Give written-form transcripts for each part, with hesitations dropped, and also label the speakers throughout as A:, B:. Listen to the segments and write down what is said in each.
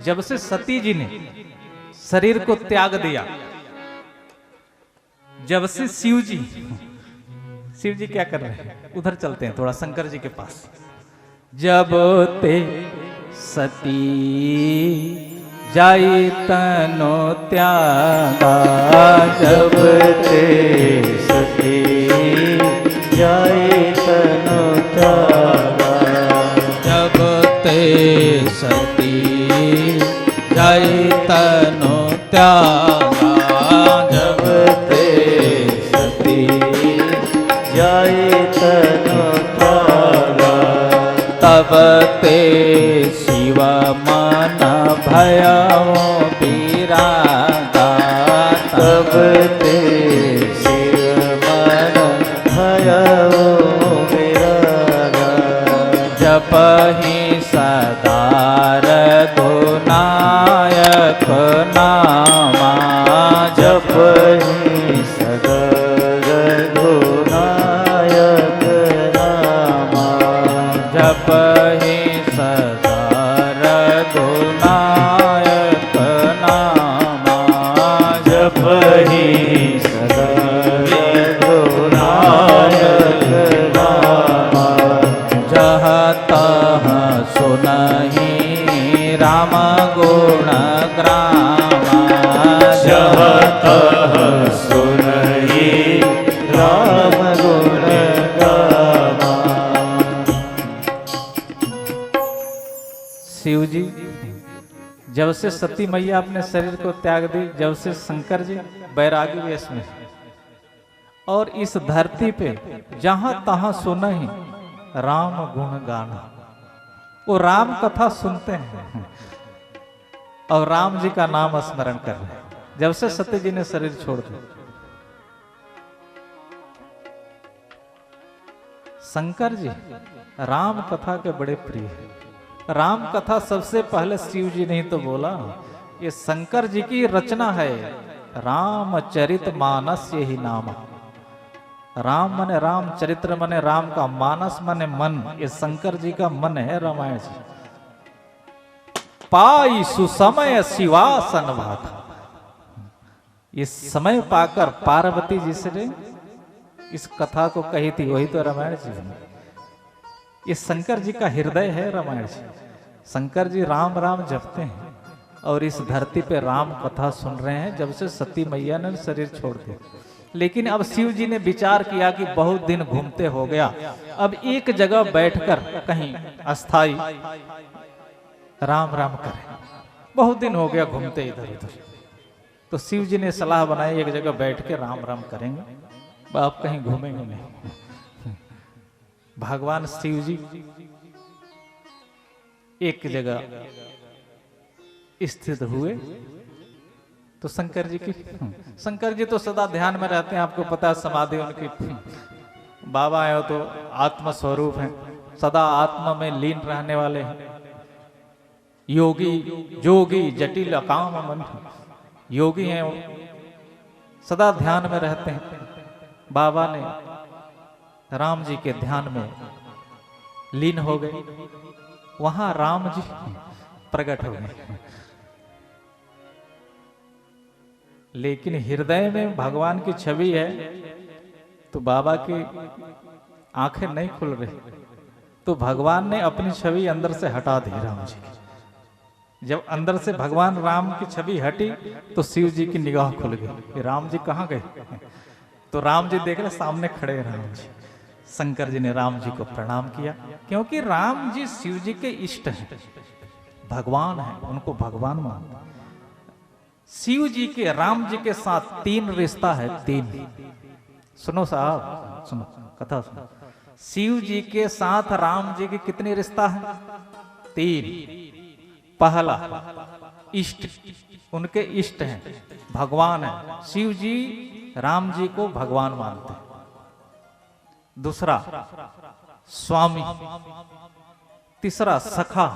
A: जब से सती जी ने शरीर को त्याग दिया, जब से शिव जी क्या कर रहे हैं, उधर चलते हैं थोड़ा शंकर जी के पास। जब ते सती जाई तनो त्यागा,
B: जब ते सती जाई तनो त्यागा,
A: जब ते सती जाई तनो त्यागा,
B: जब ते सती जाई तनो त्यागा,
A: तब ते शिव मन भयउ विरागा,
B: तब ते शिव मन भयउ विरागा,
A: जपहि सदा रघुनायक नामा,
B: जपहि सदा रघुनायक नामा,
A: जपहि सदा रघुनायक नामा,
B: जपहि सदा रघुनायक नामा,
A: जहाँ तहाँ सुनहि राम गुण ग्रामा,
B: जहाँ तहाँ सुनहि राम गुण गामा।
A: शिव जी जब से सती मैया अपने शरीर को त्याग दी, जब से शंकर जी बैरागी वेश में, और इस धरती पे जहां तहां सुना ही राम गुण गाना, वो राम कथा सुनते हैं और राम जी का नाम स्मरण कर रहे हैं। जब से सती जी ने शरीर छोड़ दिया, शंकर जी राम कथा के बड़े प्रिय हैं। राम कथा सबसे पहले शिव जी ने ही तो बोला, ये शंकर जी की रचना है। रामचरित मानस यही नाम। राम मने राम, चरित्र मने राम का, मानस मने मन, ये शंकर जी का मन है रामायण जी। पाई सुसमय शिवासन भागा, इस समय पाकर पार्वती जी से इस कथा को कही थी, वही तो रामायण जी है। ये शंकर जी का हृदय है रामायण जी। शंकर जी राम राम जपते हैं और इस धरती पे राम कथा सुन रहे हैं जब से सती मैया ने शरीर छोड़ दिया। लेकिन अब शिव जी ने विचार किया कि बहुत दिन घूमते हो गया, अब एक जगह बैठकर कहीं अस्थाई राम राम करें। बहुत दिन हो गया घूमते इधर उधर, तो शिव जी ने सलाह बनाई एक जगह बैठ के राम राम करेंगे, आप कहीं घूमेंगे नहीं। भगवान शिव जी एक जगह स्थित हुए तो शंकर जी तो सदा ध्यान में रहते हैं, आपको पता है समाधि उनकी। बाबा है तो आत्म स्वरूप हैं, सदा आत्मा में लीन रहने वाले हैं। योगी जोगी जटिल अकाम मन, योगी हैं वो, सदा ध्यान में रहते हैं। बाबा ने राम जी के ध्यान में लीन हो गए, वहां राम जी प्रकट हो गए। लेकिन हृदय में भगवान की छवि है तो बाबा की आंखें नहीं खुल रही, तो भगवान ने अपनी छवि अंदर से हटा दी राम जी की। जब अंदर से भगवान राम की छवि हटी तो शिव जी की निगाह खुल गई, राम जी कहाँ गए। तो राम जी देख रहे सामने खड़े हैं राम जी। शंकर जी ने राम जी को प्रणाम किया, क्योंकि राम जी शिव जी के इष्ट हैं, भगवान हैं, उनको भगवान मानते। शिव जी के राम जी के साथ 3 रिश्ता है, 3। सुनो साहब, सुनो कथा सुनो। शिव जी के साथ राम जी की कितनी रिश्ता है? 3। पहला इष्ट, उनके इष्ट हैं, भगवान है। शिव जी राम जी को भगवान मानते हैं। दूसरा स्वामी, तीसरा सखा।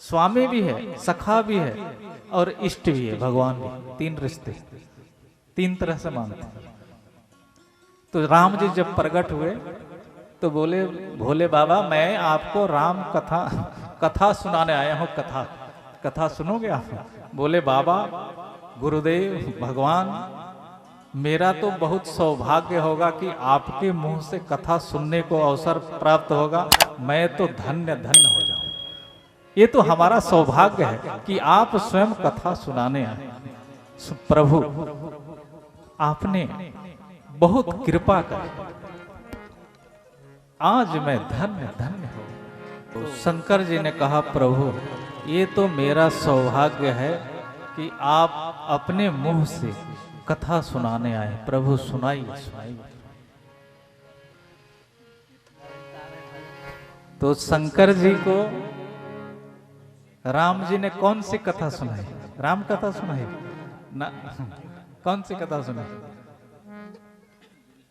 A: स्वामी भी है, सखा भी है और इष्ट भी है, भगवान भी। 3 रिश्ते, 3 तरह से मानते हैं। तो राम जी जब प्रकट हुए तो बोले, भोले बाबा मैं आपको राम कथा सुनाने आया हूं। कथा कथा सुनोगे आप? बोले बाबा गुरुदेव भगवान, मेरा तो बहुत सौभाग्य होगा कि आपके मुंह से कथा सुनने को अवसर प्राप्त होगा, मैं तो धन्य धन्य हो जाऊं। ये तो हमारा सौभाग्य है कि आप स्वयं कथा सुनाने आए। प्रभु आपने बहुत कृपा कर, आज मैं धन्य धन्य हूं। तो शंकर जी ने कहा प्रभु ये तो मेरा सौभाग्य है कि आप अपने मुंह से कथा सुनाने आए। प्रभु सुनाइए सुनाइए। तो शंकर जी को राम जी ने कौन सी कथा सुनाई? राम कथा सुनाई ना, कौन सी कथा सुनाई?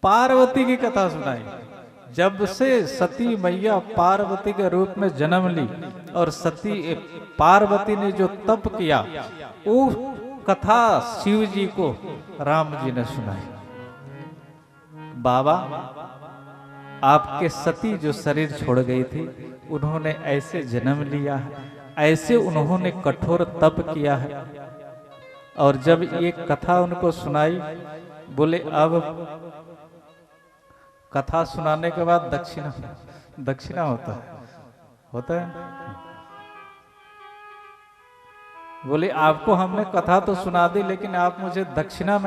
A: पार्वती की कथा सुनाई। जब से सती मैया पार्वती के रूप में जन्म ली और सती पार्वती ने जो तप किया, वो कथा शिव जी को राम जी ने सुनाई। बाबा आपके सती जो शरीर छोड़ गई थी, उन्होंने ऐसे जन्म लिया है, ऐसे उन्होंने कठोर तप किया है। और जब ये कथा उनको सुनाई, बोले अब कथा सुनाने के बाद दक्षिणा, दक्षिणा होता है। बोले आपको हमने कथा तो सुना दी, लेकिन आप मुझे दक्षिणा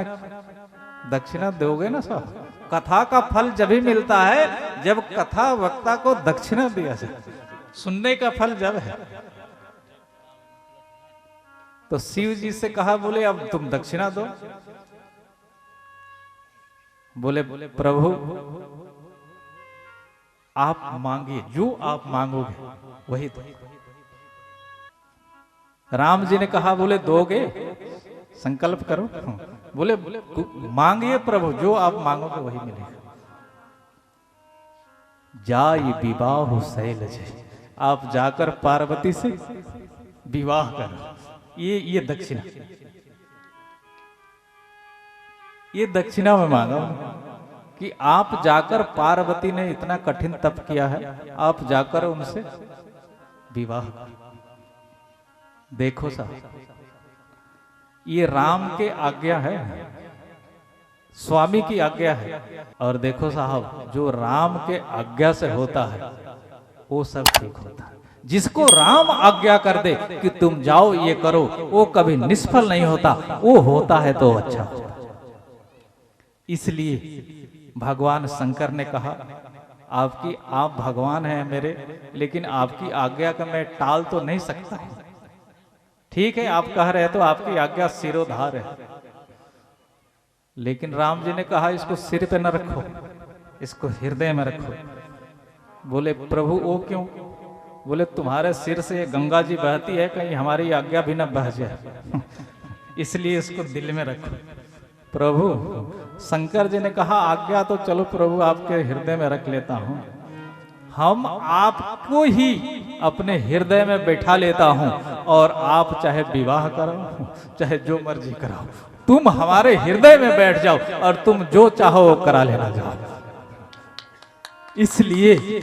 A: दोगे ना साहब? कथा का फल जब ही मिलता है जब कथा वक्ता को दक्षिणा दिया जाए। सुनने का फल जब है। तो शिव जी से कहा, बोले अब तुम दक्षिणा दो। बोले प्रभु आप मांगिए, जो आप मांगोगे वही दो। राम जी ने कहा, बोले दोगे? संकल्प करो। बोले मांगिए प्रभु, जो आप मांगोगे वही मिलेगा। जाय विवाह शैलज, आप जाकर पार्वती से विवाह करो। ये दक्षिणा, ये दक्षिणा में मांगा कि आप जाकर, पार्वती ने इतना कठिन तप किया है, आप जाकर उनसे विवाह करो। देखो साहब, ये राम के आज्ञा है, स्वामी की आज्ञा है। और देखो साहब, जो राम के आज्ञा से होता है वो सब ठीक होता है। जिसको राम आज्ञा कर दे कि तुम जाओ ये करो, वो कभी निष्फल नहीं होता, वो होता है तो अच्छा होता है। इसलिए भगवान शंकर ने कहा, आप भगवान हैं मेरे, लेकिन आपकी आज्ञा का मैं टाल तो नहीं सकता। ठीक है, आप कह रहे हैं तो आपकी आज्ञा सिरोधार है। लेकिन राम जी ने कहा, इसको सिर पे न रखो, इसको हृदय में रखो। बोले प्रभु वो क्यों? बोले तुम्हारे सिर से गंगा जी बहती है, कहीं हमारी आज्ञा भी न बह जाए, इसलिए इसको दिल में रखो। प्रभु शंकर जी ने कहा, आज्ञा तो चलो प्रभु आपके हृदय में रख लेता हूं, हम आपको ही अपने हृदय में बैठा लेता हूं, और आप चाहे विवाह कराओ, चाहे जो मर्जी कराओ, तुम हमारे हृदय में बैठ जाओ और तुम जो चाहो वो करा लेना जाओ। इसलिए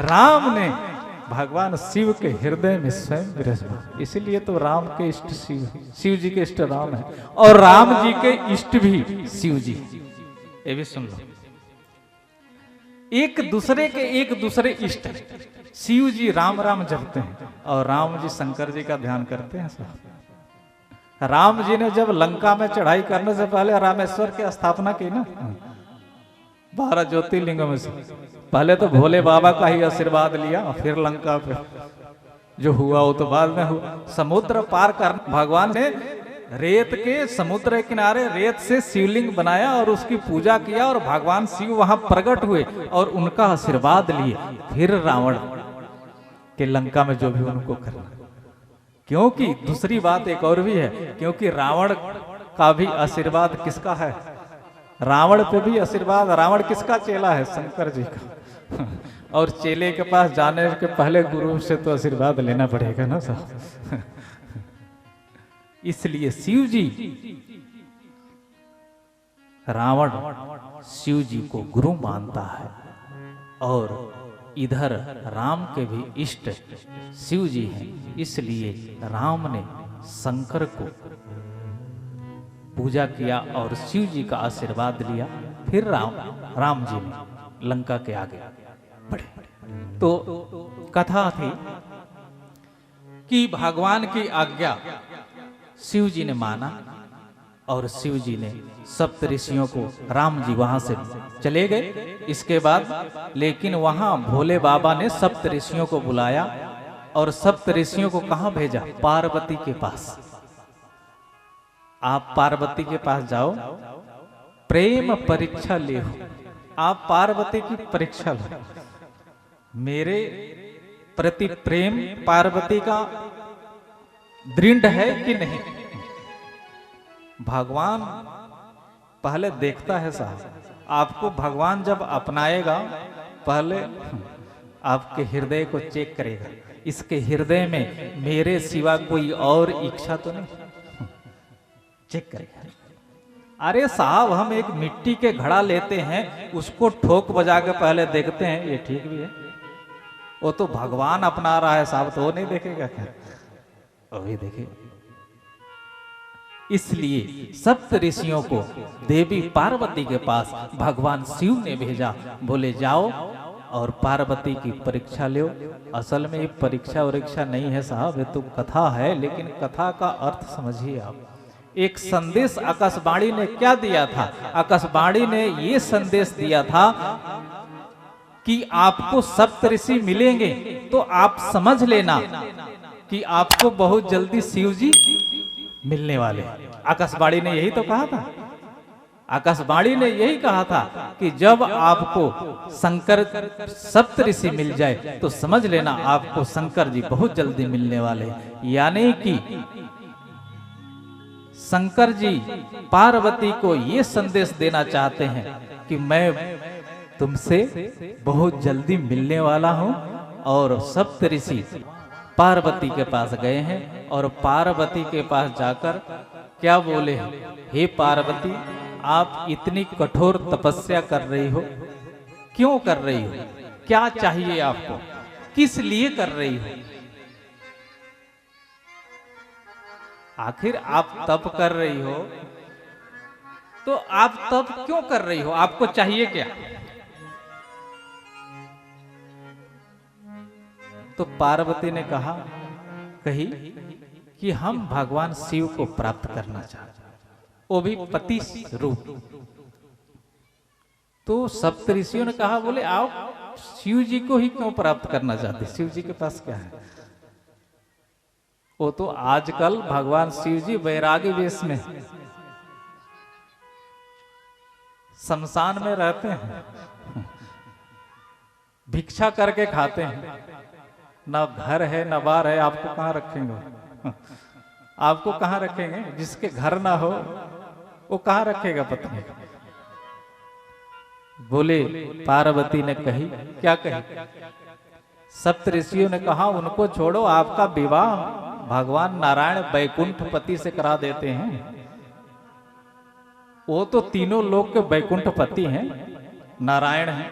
A: राम ने भगवान शिव के हृदय में स्वयं विराजमान, इसलिए तो राम के इष्ट शिव जी के इष्ट राम है, और राम जी के इष्ट भी शिव जी। ये भी सुन लो, एक दूसरे इष्ट है। शिव जी राम राम जपते हैं और राम जी शंकर जी का ध्यान करते हैं। राम जी ने जब लंका में चढ़ाई करने से पहले रामेश्वर की स्थापना की ना, 12 ज्योतिर्लिंगों में से पहले तो भोले बाबा का ही आशीर्वाद लिया, फिर लंका पे जो हुआ वो तो बाद में हुआ। समुद्र पार कर भगवान ने रेत के समुद्र किनारे रेत से शिवलिंग बनाया और उसकी पूजा किया, और भगवान शिव वहां प्रकट हुए और उनका आशीर्वाद लिए, फिर रावण के लंका में जो भी उनको करना। क्योंकि दूसरी बात एक और भी है, क्योंकि रावण का भी आशीर्वाद किसका है? रावण पे भी आशीर्वाद। रावण किसका चेला है? शंकर जी का। और चेले के पास जाने के पहले गुरु से तो आशीर्वाद लेना पड़ेगा ना साहब। इसलिए शिव जी, रावण शिव जी को गुरु मानता है और इधर राम के भी इष्ट शिव जी हैं, इसलिए राम ने शंकर को पूजा किया और शिव जी का आशीर्वाद लिया। फिर राम जी ने लंका के आगे बढ़े। तो कथा थी कि भगवान की आज्ञा शिव जी ने माना और शिव जी ने सप्त ऋषियों को, राम जी वहां से चले गए। इसके बाद लेकिन वहां भोले बाबा ने सप्त ऋषियों को बुलाया और सप्त ऋषियों को कहां भेजा? पार्वती के पास। आप पार्वती के पास जाओ, प्रेम परीक्षा ले। आप पार्वती की परीक्षा लो, मेरे प्रति प्रेम पार्वती का दृढ़ है कि नहीं। भगवान पहले देखता है साहब, आपको भगवान जब अपनाएगा पहले आपके हृदय को चेक करेगा, इसके हृदय में मेरे सिवा कोई और इच्छा तो नहीं, चेक करेगा। अरे साहब, हम एक मिट्टी के घड़ा लेते हैं, उसको ठोक बजा के पहले देखते हैं ये ठीक भी है। वो तो भगवान अपना रहा है साहब, तो वो नहीं देखेगा क्या? वो भी देखेगा। इसलिए सप्त ऋषियों को देवी पार्वती के पास भगवान शिव ने भेजा, बोले जाओ और पार्वती की परीक्षा लो। असल में ये परीक्षा वरीक्षा नहीं है साहब, ये तो कथा है, लेकिन कथा का अर्थ समझिए आप। एक संदेश आकाशवाणी ने क्या दिया था? आकाशवाणी ने ये संदेश दिया था कि आपको सप्त ऋषि मिलेंगे तो आप समझ लेना कि आपको बहुत जल्दी शिव जी मिलने वाले। आकाशवाणी ने यही तो कहा था। आकाशवाणी ने यही कहा था कि जब आपको शंकर सप्त ऋषि मिल जाए तो समझ लेना आपको शंकर जी बहुत जल्दी मिलने वाले। यानी कि शंकर जी पार्वती को ये संदेश देना चाहते हैं कि मैं तुमसे बहुत जल्दी मिलने वाला हूं। और सप्त ऋषि पार्वती के पास गए हैं और पार्वती के पास जाकर क्या बोले हैं? हे पार्वती, आप इतनी कठोर तपस्या कर रही हो, क्यों कर रही हो? क्या चाहिए आपको? किस लिए कर रही हो? आखिर आप तप कर रही हो तो आप तप क्यों कर रही हो? आपको चाहिए क्या? तो पार्वती ने कही कि हम भगवान शिव को प्राप्त करना चाहते, वो भी पति रूप। तो सप्त ऋषियों ने कहा, बोले आप शिव जी को ही क्यों प्राप्त करना चाहते? शिव जी के पास क्या है? वो तो आजकल भगवान शिव जी वैरागी वेश में शमशान में रहते हैं, भिक्षा करके खाते हैं, ना घर है ना बार है। आपको कहाँ रखेंगे? आपको कहाँ रखेंगे? जिसके घर ना हो वो कहाँ रखेगा पत्नी? बोले पार्वती ने कही, क्या कही? सप्त ऋषियों ने कहा, उनको छोड़ो, आपका विवाह भगवान नारायण बैकुंठपति से करा देते हैं। वो तो तीनों लोक के बैकुंठपति हैं, नारायण हैं,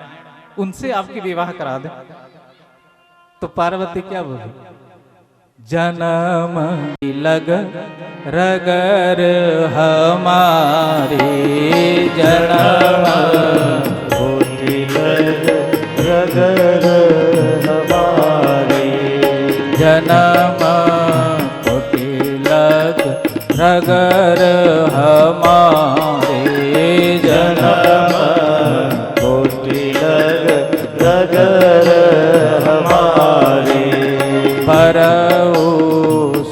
A: उनसे आपकी विवाह करा दे। तो पार्वती क्या बोली? जन्म लग रगर हमारे, जन्म
B: लग रगर हमारे,
A: जन्म लग रगर हमारे,
B: जन्म लग रगर हमारे,
A: परऊ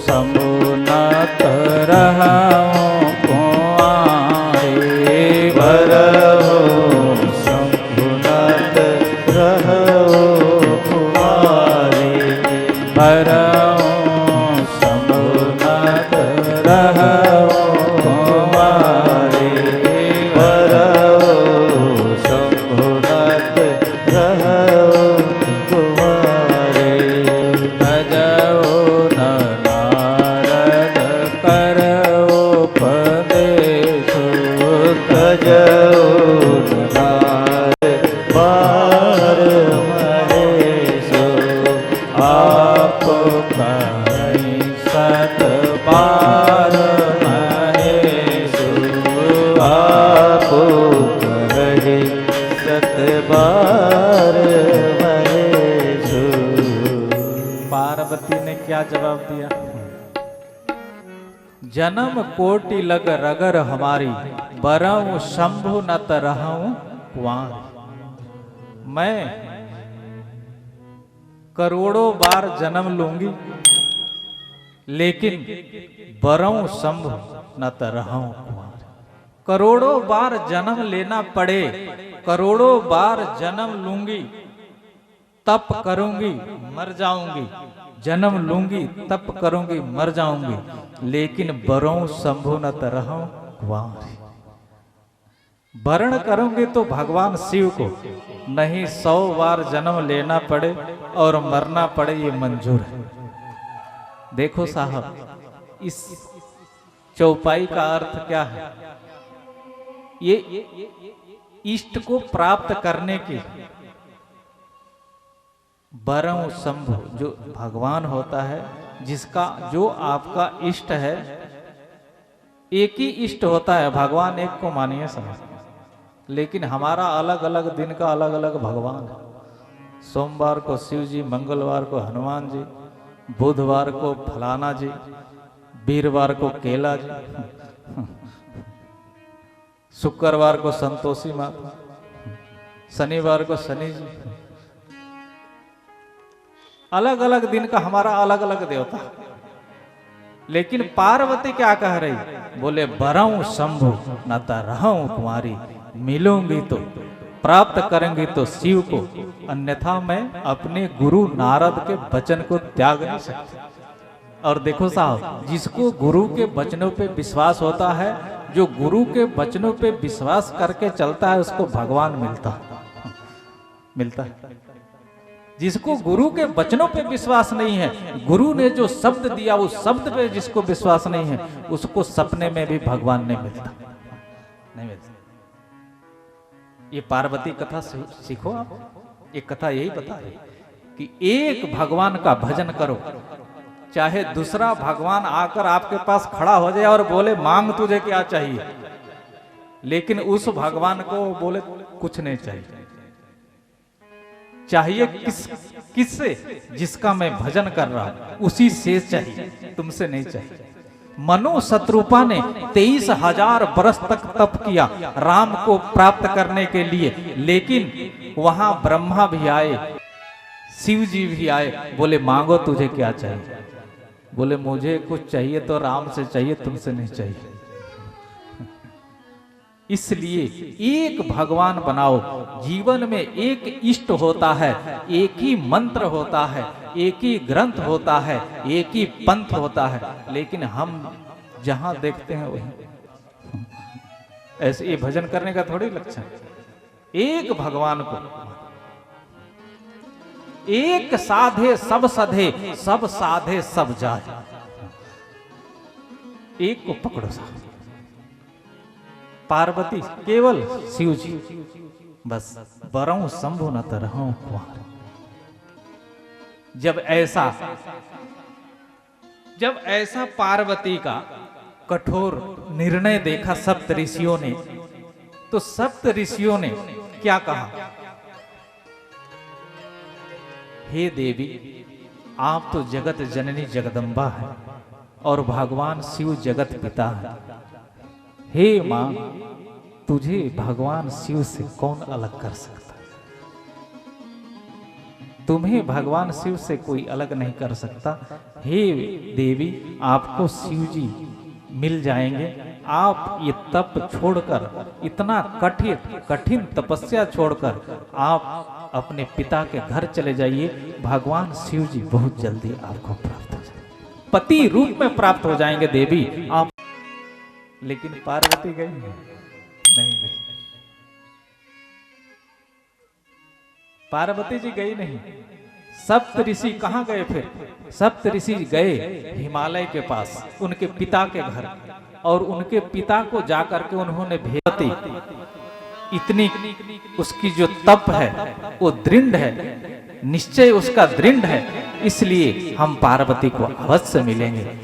A: समुन्नत रहूं कुंवारे,
B: परऊ समुन्नत रहूं कुंवारे,
A: परऊ समुन्नत रहूं कुंवारे, बार महेशु,
B: आपो कहे सत बार महेशु।
A: पार्वती ने क्या जवाब दिया? जन्म कोटि लग रगर हमारी, बरऊं शंभु न तरहूं कुंवारी। मैं करोड़ों बार जन्म लूंगी, लेकिन बरऊं शंभु न तरहूं कुंवारी। करोड़ों बार जन्म लेना पड़े, करोड़ों बार जन्म लूंगी, तप करूंगी मर जाऊंगी, जन्म लूंगी तप करूंगी मर जाऊंगी, लेकिन बरऊं शंभु न तरहूं कुंवारी। वर्ण करूंगी तो भगवान शिव को, नहीं 100 बार जन्म लेना पड़े और मरना पड़े ये मंजूर है। देखो साहब, इस चौपाई का अर्थ क्या है? ये इष्ट को प्राप्त करने की, बरऊं शंभु जो भगवान होता है, जिसका जो आपका इष्ट है, एक ही इष्ट होता है, भगवान एक को मानिए समझ, लेकिन हमारा अलग अलग दिन का अलग अलग भगवान है। सोमवार को शिव जी, मंगलवार को हनुमान जी, बुधवार को फलाना जी, वीरवार को केला जी, शुक्रवार को संतोषी माता, शनिवार को शनि जी। अलग अलग दिन का हमारा अलग अलग देवता। लेकिन पार्वती क्या कह रही? बोले बरऊं शंभु न तरहूं कुंवारी। मिलूंगी तो, प्राप्त करेंगी तो शिव को, अन्यथा मैं अपने गुरु नारद के वचन को त्याग नहीं सकती। और देखो साहब, जिसको गुरु के वचनों पे विश्वास होता है, जो गुरु के वचनों पे विश्वास करके चलता है, उसको भगवान मिलता है। जिसको गुरु के वचनों पे विश्वास नहीं है, गुरु ने जो शब्द दिया उस शब्द पे जिसको विश्वास नहीं है, उसको सपने में भी भगवान नहीं मिलता। ये पार्वती कथा सीखो आप। एक कथा यही बता रही कि एक भगवान का भजन करो, चाहे दूसरा भगवान आकर आपके पास खड़ा हो जाए और बोले मांग तुझे क्या चाहिए, लेकिन उस भगवान को बोले कुछ नहीं चाहिए। चाहिए किससे? जिसका मैं भजन कर रहा हूं, उसी से चाहिए, तुमसे नहीं चाहिए। मनु शत्रुपा ने 23,000 बरस तक तप किया राम को प्राप्त करने के लिए, लेकिन वहां ब्रह्मा भी आए, शिव जी भी आए, बोले मांगो तुझे क्या चाहिए। बोले मुझे कुछ चाहिए तो राम से चाहिए, तुमसे नहीं चाहिए। इसलिए एक भगवान बनाओ। जीवन में एक इष्ट होता है, एक ही मंत्र होता है, एक ही ग्रंथ होता है, एक ही पंथ होता है, लेकिन हम जहां देखते हैं वही ऐसे ये भजन करने का थोड़ी लक्षण। एक भगवान को, एक साधे सब सधे, सब साधे सब जाए। एक को पकड़ो साहब, पार्वती केवल शिव जी, बस बरऊं शंभु न तरहूं कुंवारी। जब ऐसा पार्वती का कठोर निर्णय देखा सप्त ऋषियों ने, तो सप्त ऋषियों ने क्या कहा? हे देवी, आप तो जगत जननी जगदम्बा है और भगवान शिव जगत पिता है। हे मां, तुझे भगवान शिव से कौन अलग कर सकता? तुम्हें भगवान शिव से कोई अलग नहीं कर सकता। हे देवी, आपको शिव जी मिल जाएंगे। आप ये तप छोड़कर, इतना कठिन तपस्या छोड़कर आप अपने पिता के घर चले जाइए। भगवान शिव जी बहुत जल्दी आपको प्राप्त हो जाएंगे, पति रूप में प्राप्त हो जाएंगे देवी आप। लेकिन पार्वती गई नहीं, पार्वती जी गई नहीं। सप्त ऋषि कहाँ गए फिर? सप्त ऋषि गए हिमालय के पास, उनके पिता के घर, और उनके पिता को जाकर के उन्होंने भेजती। इतनी उसकी जो तप है वो दृढ़ है, निश्चय उसका दृढ़ है, इसलिए हम पार्वती को अवश्य मिलेंगे।